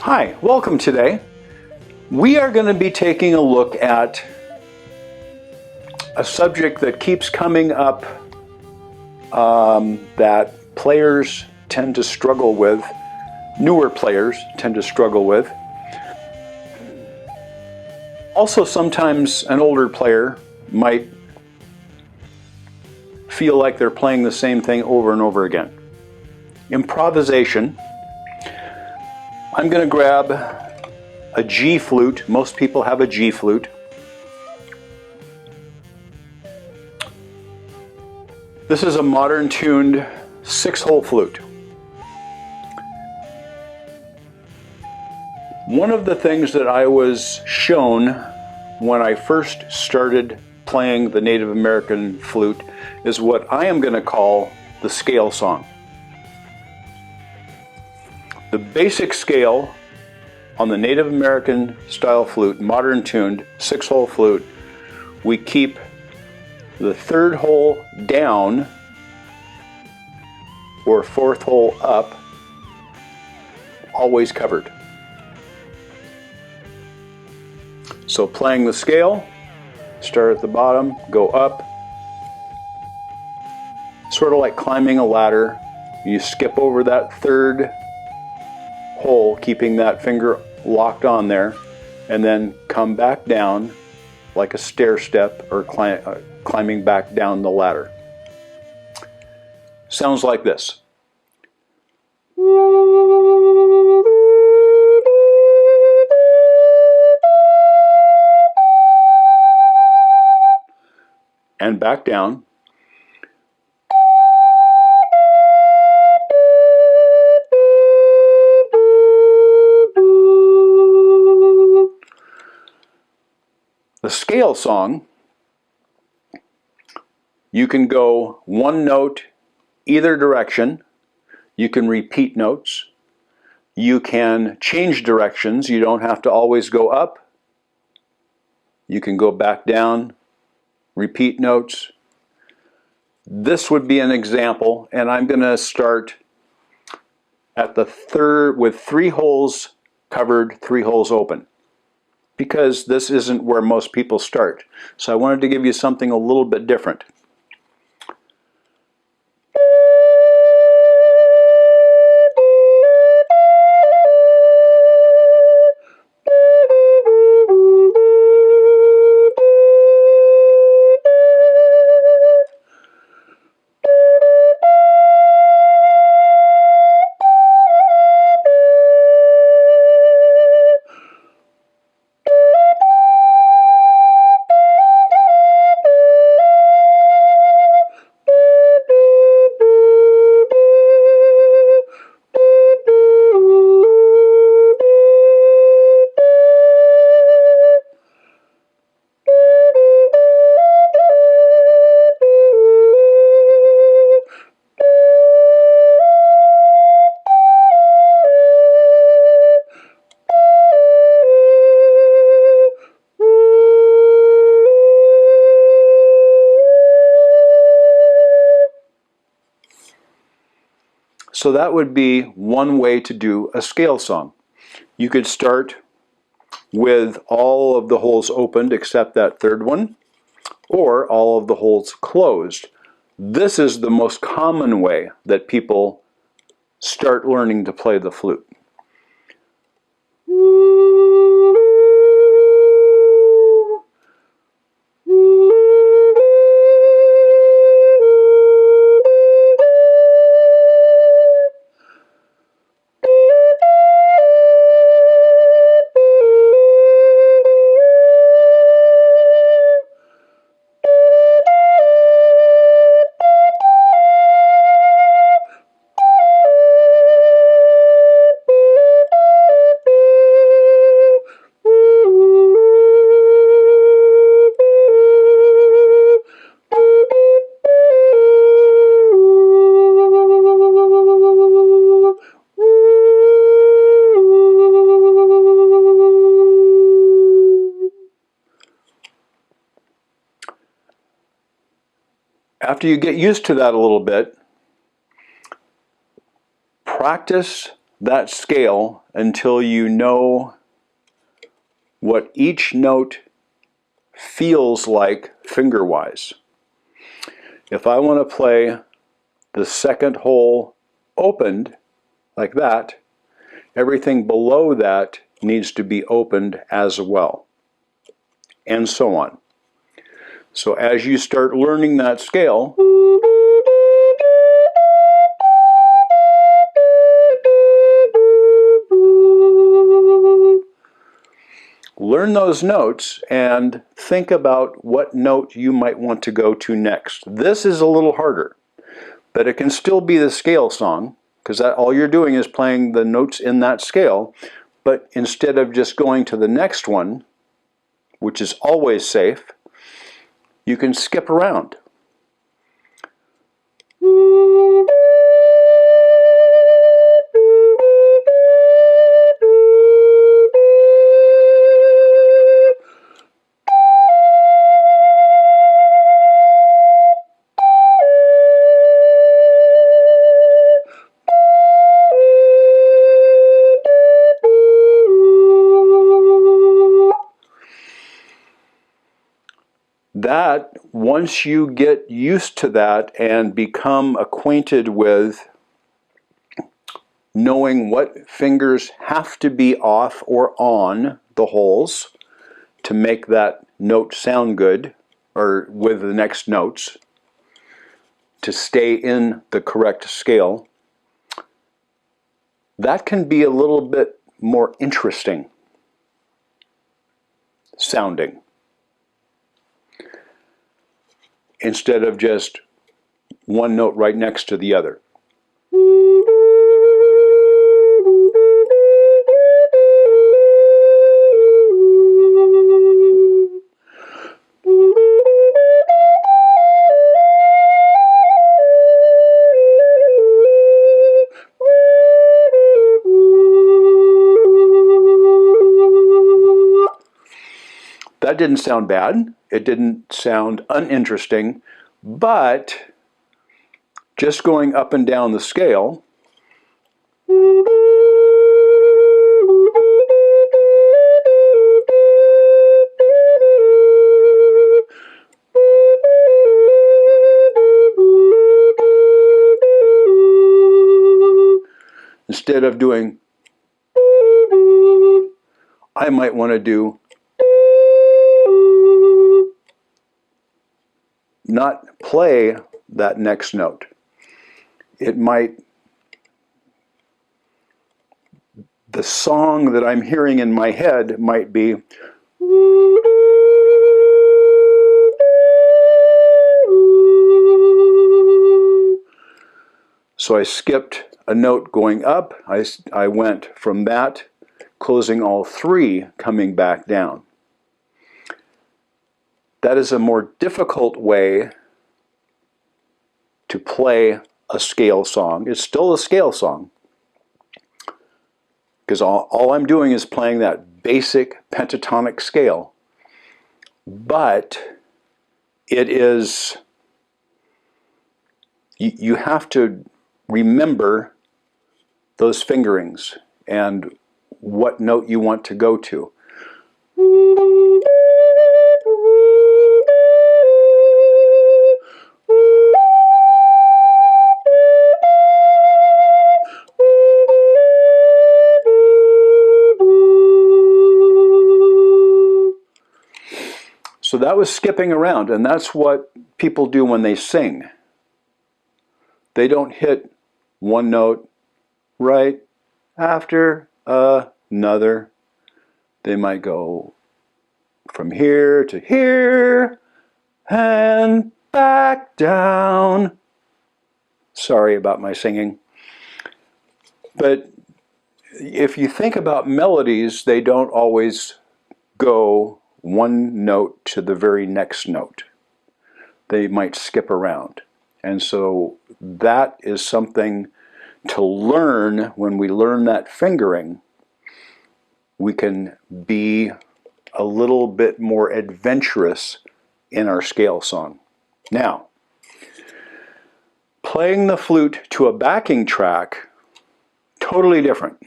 Hi, welcome today. We are going to be taking a look at a subject that keeps coming up that players tend to struggle with, newer players tend to struggle with. Also, sometimes an older player might feel like they're playing the same thing over and over again. Improvisation. I'm going to grab a G flute. Most people have a G flute. This is a modern tuned 6-hole flute. One of the things that I was shown when I first started playing the Native American flute is what I am going to call the scale song. The basic scale on the Native American style flute, modern tuned 6-hole flute, we keep the 3rd hole down or 4th hole up, always covered. So playing the scale, start at the bottom, go up, sort of like climbing a ladder. You skip over that 3rd hole, keeping that finger locked on there, and then come back down like a stair step or climbing back down the ladder. Sounds like this. And back down. The scale song, you can go one note either direction. You can repeat notes. You can change directions. You don't have to always go up. You can go back down, repeat notes. This would be an example, and I'm going to start at the 3rd with 3 holes covered, 3 holes open, because this isn't where most people start. So I wanted to give you something a little bit different. So that would be one way to do a scale song. You could start with all of the holes opened except that 3rd one, or all of the holes closed. This is the most common way that people start learning to play the flute. After you get used to that a little bit, practice that scale until you know what each note feels like finger-wise. If I want to play the second hole opened like that, everything below that needs to be opened as well, and so on. So as you start learning that scale, learn those notes and think about what note you might want to go to next. This is a little harder, but it can still be the scale song, because all you're doing is playing the notes in that scale. But instead of just going to the next one, which is always safe, you can skip around. That, once you get used to that and become acquainted with knowing what fingers have to be off or on the holes to make that note sound good, or with the next notes, to stay in the correct scale, that can be a little bit more interesting sounding, instead of just one note right next to the other. That didn't sound bad. It didn't sound uninteresting, but just going up and down the scale, instead of doing, I might want to do, not play that next note. It might, the song that I'm hearing in my head might be, so I skipped a note going up. I went from that, closing all three, coming back down. That is a more difficult way to play a scale song. It's still a scale song, because all I'm doing is playing that basic pentatonic scale. But it is, you have to remember those fingerings and what note you want to go to. So that was skipping around, and that's what people do when they sing. They don't hit one note right after another. They might go from here to here and back down. Sorry about my singing. But if you think about melodies, they don't always go one note to the very next note. They might skip around. And so that is something to learn. When we learn that fingering, we can be a little bit more adventurous in our scale song. Now, playing the flute to a backing track totally different.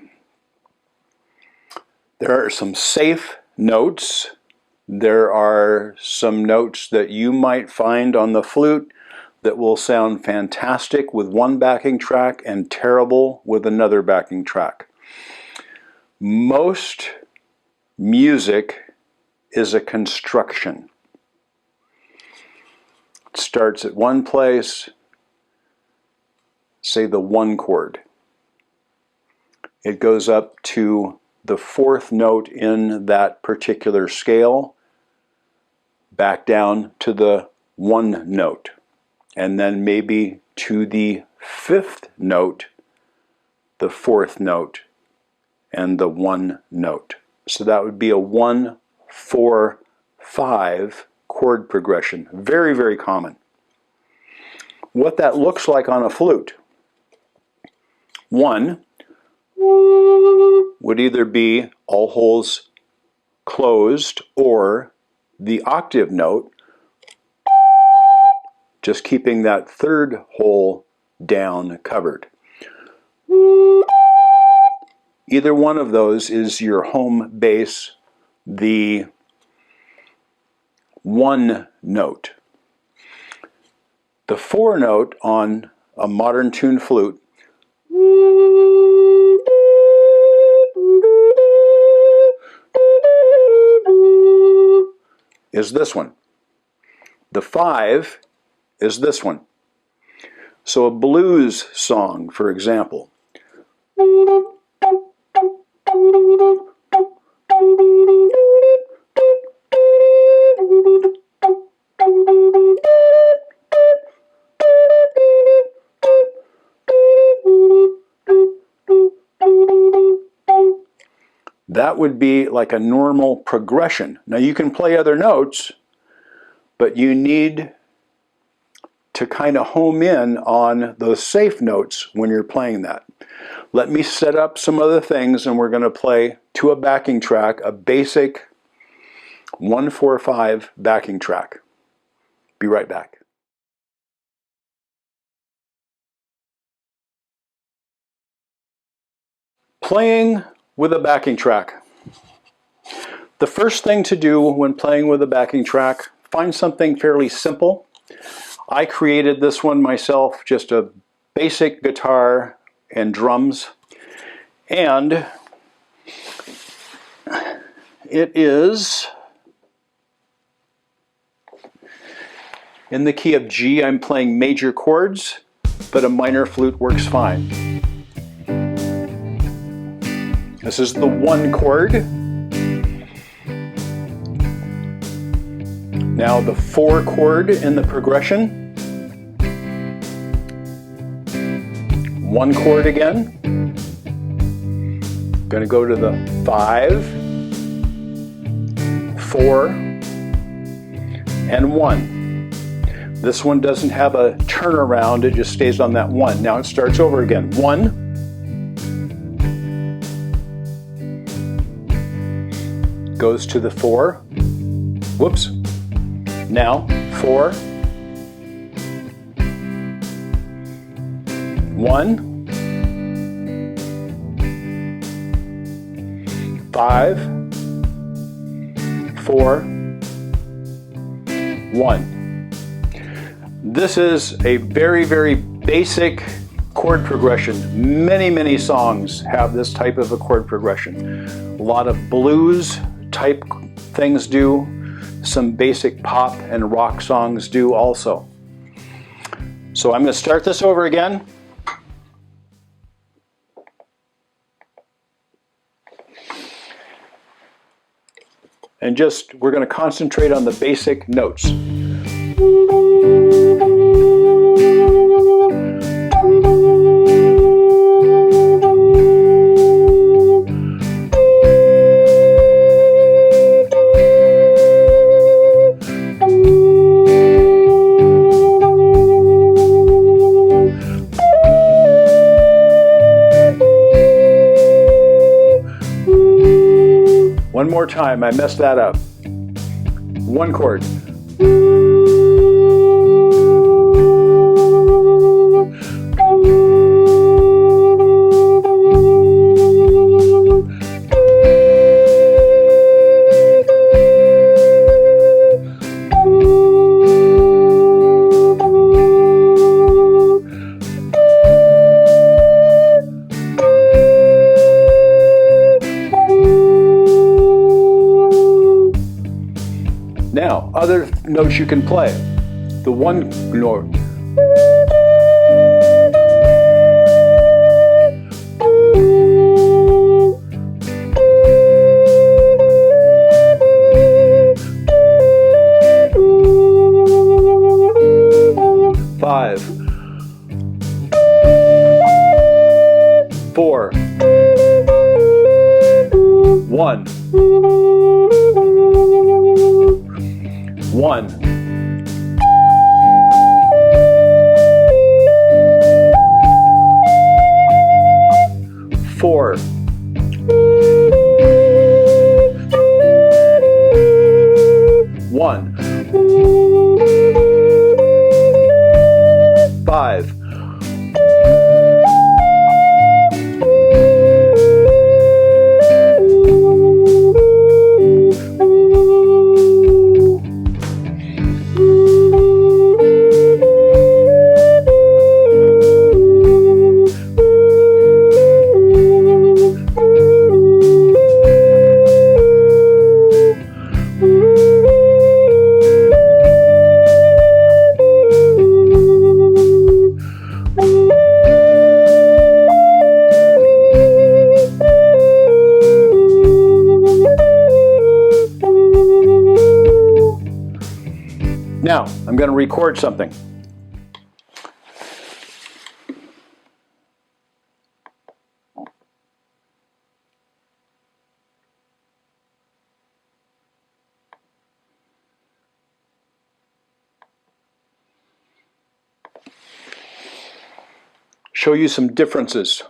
There are some safe notes. There are some notes that you might find on the flute that will sound fantastic with one backing track and terrible with another backing track. Most music is a construction. It starts at one place, say the 1 chord. It goes up to the 4th note in that particular scale, back down to the 1 note, and then maybe to the 5th note, the 4th note, and the 1 note. So that would be a 1, 4, 5 chord progression. Very, very common. What that looks like on a flute. 1 would either be all holes closed or the octave note, just keeping that 3rd hole down covered. Either one of those is your home bass, the 1 note. The 4 note on a modern tuned flute is this one. The 5 is this one. So a blues song, for example. That would be like a normal progression. Now you can play other notes, but you need to kind of home in on those safe notes when you're playing that. Let me set up some other things and we're going to play to a backing track, a basic 1-4-5 backing track. Be right back. Playing with a backing track. The first thing to do when playing with a backing track, find something fairly simple. I created this one myself, just a basic guitar and drums. And it is in the key of G. I'm playing major chords, but a minor flute works fine. This is the 1 chord. Now the 4 chord in the progression. 1 chord again. Going to go to the 5, 4, and 1. This one doesn't have a turnaround, it just stays on that 1. Now it starts over again. 1, goes to the 4, whoops, now 4, 1, 5, 4, 1. This is a very, very basic chord progression. Many, many songs have this type of a chord progression. A lot of blues type things do. Some basic pop and rock songs do also. So I'm going to start this over again. And we're going to concentrate on the basic notes. One more time, I messed that up. 1 chord. other notes you can play. The one note. Five, 4, 1, 1. Four, 1, 5, Now, I'm going to record something. Show you some differences.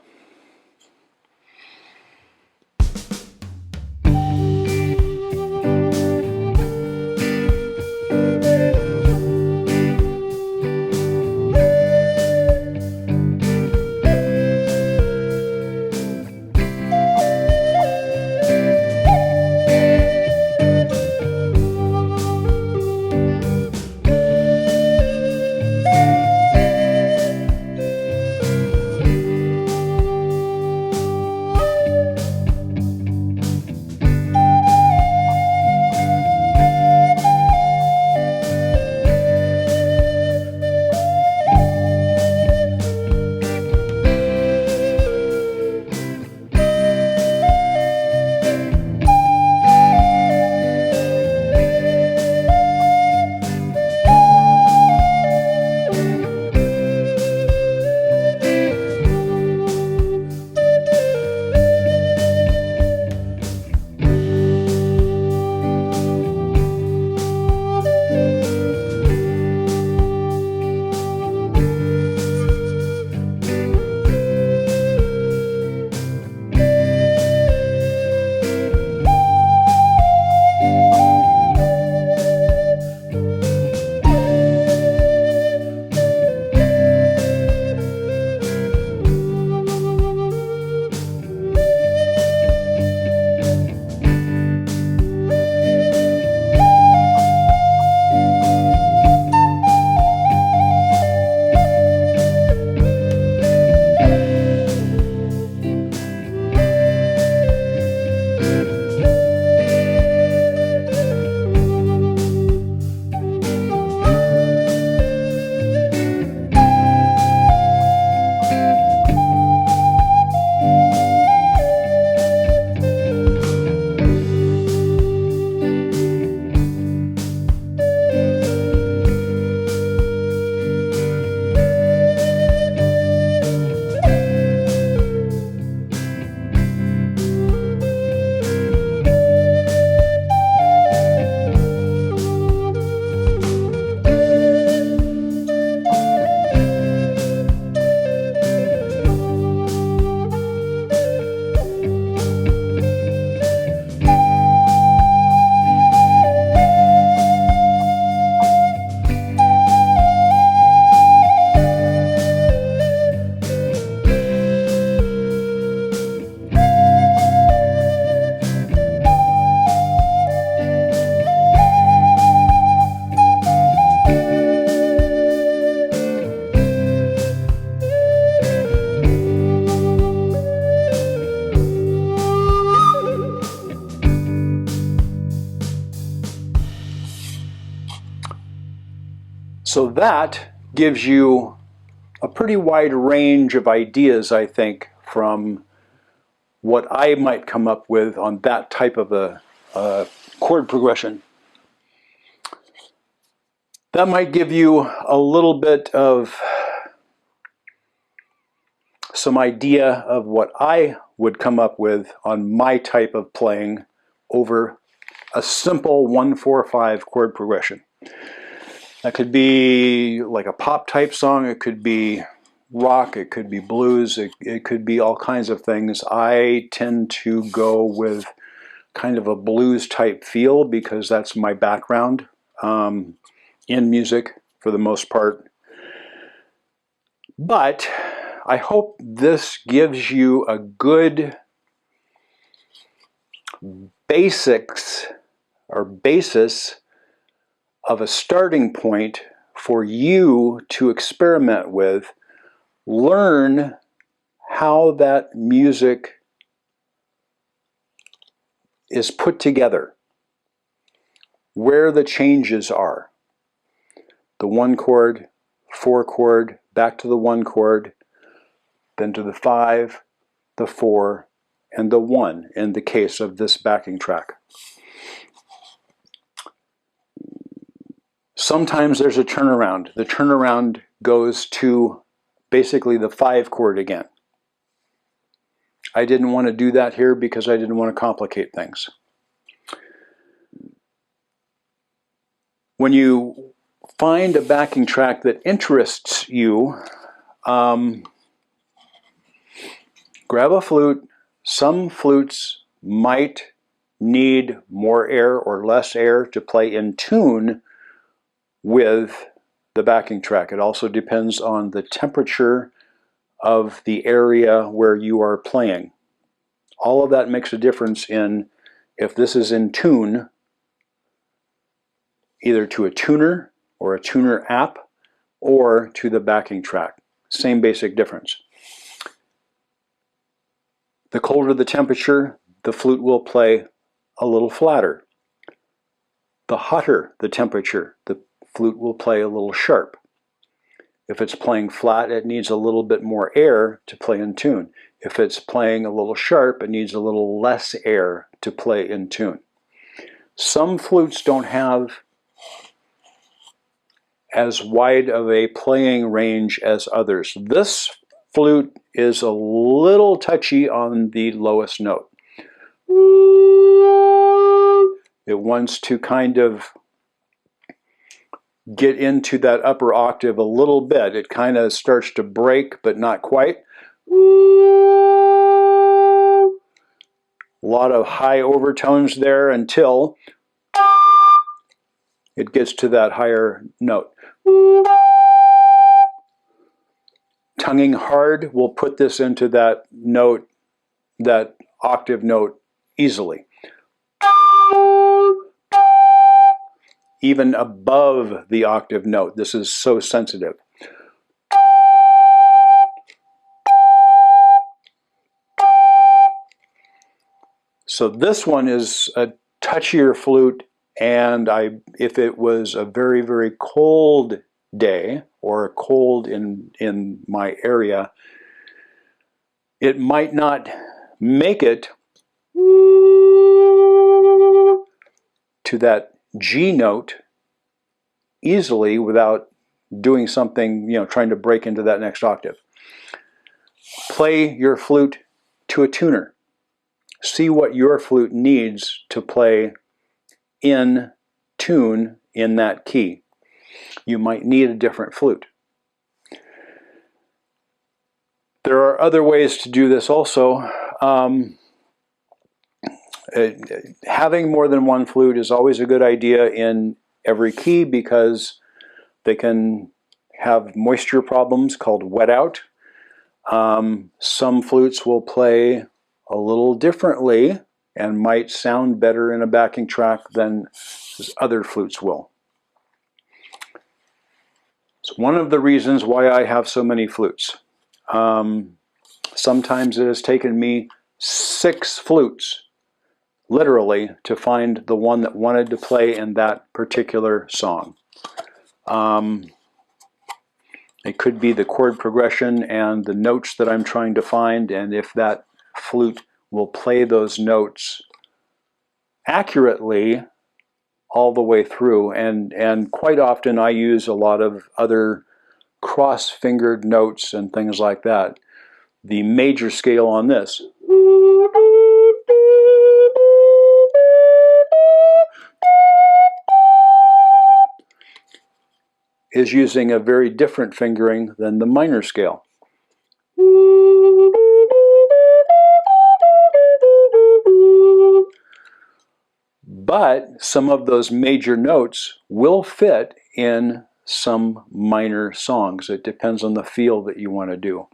So that gives you a pretty wide range of ideas, I think, from what I might come up with on that type of a chord progression. That might give you a little bit of some idea of what I would come up with on my type of playing over a simple 1-4-5 chord progression. That could be like a pop type song, it could be rock, it could be blues, it could be all kinds of things. I tend to go with kind of a blues type feel because that's my background in music for the most part. But I hope this gives you a good basics or basis of a starting point for you to experiment with, learn how that music is put together, where the changes are. The 1 chord, 4 chord, back to the 1 chord, then to the 5, the 4, and the 1 in the case of this backing track. Sometimes there's a turnaround. The turnaround goes to basically the 5 chord again. I didn't want to do that here because I didn't want to complicate things. When you find a backing track that interests you, grab a flute. Some flutes might need more air or less air to play in tune with the backing track. It also depends on the temperature of the area where you are playing. All of that makes a difference in if this is in tune, either to a tuner or a tuner app or to the backing track. Same basic difference. The colder the temperature, the flute will play a little flatter. The hotter the temperature, the flute will play a little sharp. If it's playing flat, it needs a little bit more air to play in tune. If it's playing a little sharp, it needs a little less air to play in tune. Some flutes don't have as wide of a playing range as others. This flute is a little touchy on the lowest note. It wants to kind of get into that upper octave a little bit. It kind of starts to break, but not quite. A lot of high overtones there until it gets to that higher note. Tonguing hard will put this into that note, that octave note easily. Even above the octave note. This is so sensitive. So this one is a touchier flute, and if it was a very, very cold day or cold in my area, it might not make it to that G note easily without doing something, trying to break into that next octave. Play your flute to a tuner. See what your flute needs to play in tune in that key. You might need a different flute. There are other ways to do this also. Having more than one flute is always a good idea in every key because they can have moisture problems called wet out. Some flutes will play a little differently and might sound better in a backing track than other flutes will. It's one of the reasons why I have so many flutes. Sometimes it has taken me 6 flutes, literally, to find the one that wanted to play in that particular song. It could be the chord progression and the notes that I'm trying to find, and if that flute will play those notes accurately all the way through. And quite often I use a lot of other cross-fingered notes and things like that. The major scale on this is using a very different fingering than the minor scale. But some of those major notes will fit in some minor songs. It depends on the feel that you want to do.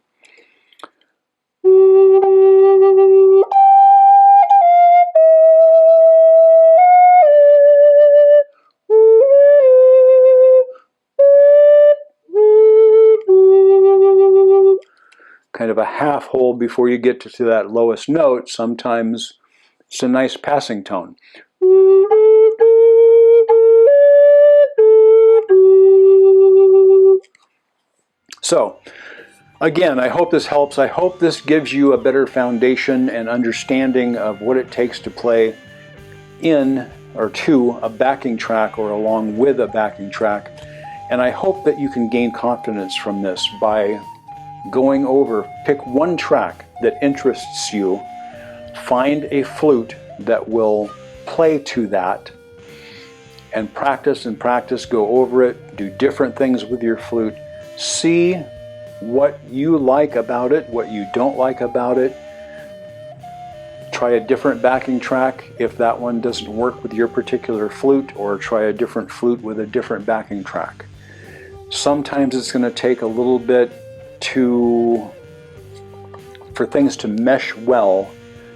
Kind of a half hold before you get to that lowest note. Sometimes it's a nice passing tone. So, again, I hope this helps. I hope this gives you a better foundation and understanding of what it takes to play in or to a backing track or along with a backing track. And I hope that you can gain confidence from this by going over, pick one track that interests you, find a flute that will play to that, and practice and practice, go over it, do different things with your flute, see what you like about it, what you don't like about it, try a different backing track if that one doesn't work with your particular flute, or try a different flute with a different backing track. Sometimes it's going to take a little bit for things to mesh well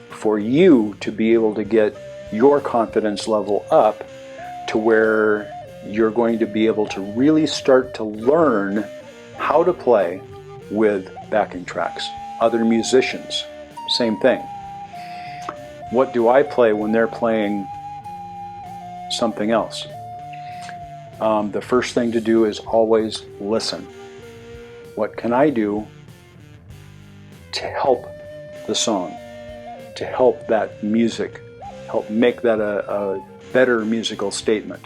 for you to be able to get your confidence level up to where you're going to be able to really start to learn how to play with backing tracks. Other musicians, same thing. What do I play when they're playing something else? The first thing to do is always listen. What can I do to help the song, to help that music, help make that a better musical statement?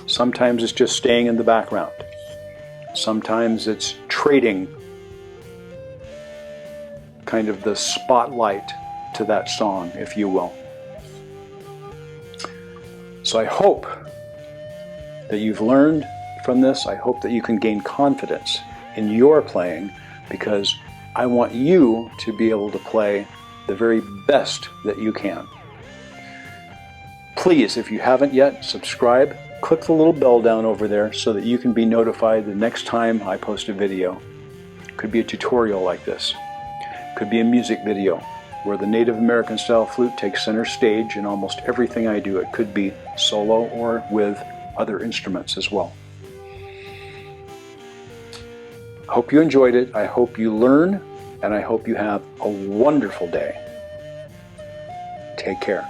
Sometimes it's just staying in the background. Sometimes it's trading kind of the spotlight to that song, if you will. So I hope that you've learned from this. I hope that you can gain confidence in your playing, because I want you to be able to play the very best that you can. Please, if you haven't yet, subscribe. Click the little bell down over there so that you can be notified the next time I post a video. It could be a tutorial like this. It could be a music video where the Native American style flute takes center stage in almost everything I do. It could be solo or with other instruments as well. I hope you enjoyed it. I hope you learn, and I hope you have a wonderful day. Take care.